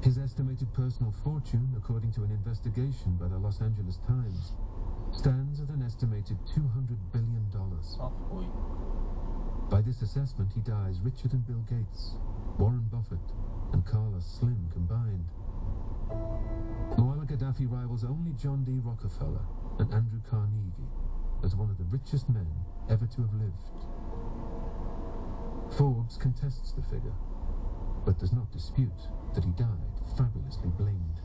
His estimated personal fortune, according to an investigation by the Los Angeles Times, stands at an estimated $200 billion. By this assessment, he dies richer than Bill Gates, Warren Buffett, and Carlos Slim combined. Muammar Gaddafi rivals only John D. Rockefeller and Andrew Carnegie as one of the richest men ever to have lived. Forbes contests the figure, but does not dispute that he died fabulously blinged.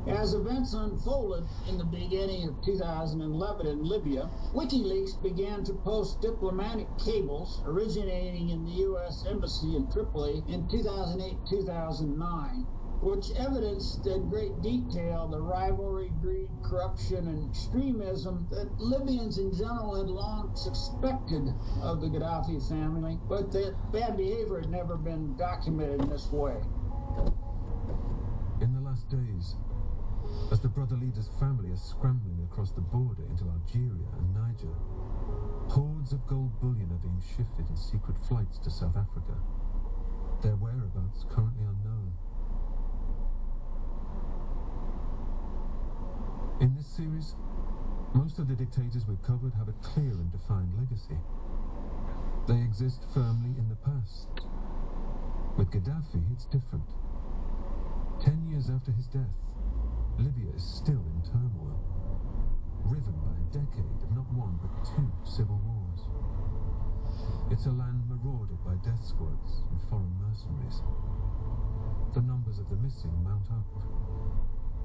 As events unfolded in the beginning of 2011 in Libya, WikiLeaks began to post diplomatic cables originating in the U.S. Embassy in Tripoli in 2008-2009, which evidenced in great detail the rivalry, greed, corruption, and extremism that Libyans in general had long suspected of the Gaddafi family, but that bad behavior had never been documented in this way. In the last days, as the brother leader's family is scrambling across the border into Algeria and Niger, hordes of gold bullion are being shifted in secret flights to South Africa, their whereabouts currently unknown. In this series, most of the dictators we've covered have a clear and defined legacy. They exist firmly in the past. With Gaddafi, it's different. 10 years after his death, Libya is still in turmoil, riven by a decade of not one but two civil wars. It's a land marauded by death squads and foreign mercenaries. The numbers of the missing mount up.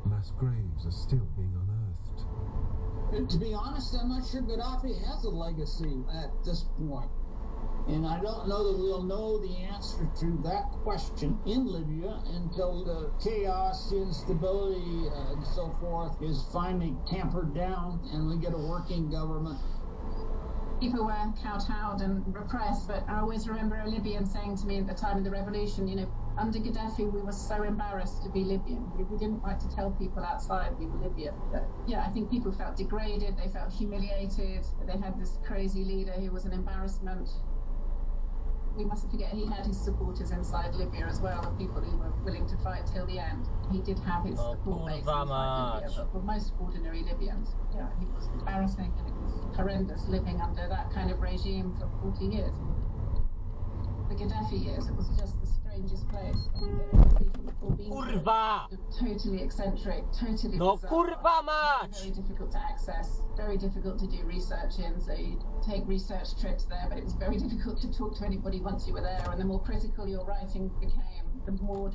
Mass graves are still being unearthed. To be honest, I'm not sure Gaddafi has a legacy at this point. And I don't know that we'll know the answer to that question in Libya until the chaos, instability, and so forth is finally tampered down and we get a working government. People were kowtowed and repressed, but I always remember a Libyan saying to me at the time of the revolution, you know, under Gaddafi we were so embarrassed to be Libyan. We didn't like to tell people outside we were Libyan. But yeah, I think people felt degraded, they felt humiliated, they had this crazy leader who was an embarrassment. We mustn't forget he had his supporters inside Libya as well, and people who were willing to fight till the end. He did have his support base inside Libya, but for most ordinary Libyans, yeah, it was embarrassing and it was horrendous living under that kind of regime for 40 years. The Gaddafi years, it was just the strangest place. Kurwa! Totally eccentric, totally No bizarre. kurwa mać! Very difficult to access, very difficult to do research in, so you take research trips there, but it was very difficult to talk to anybody once you were there, and the more critical your writing became, the more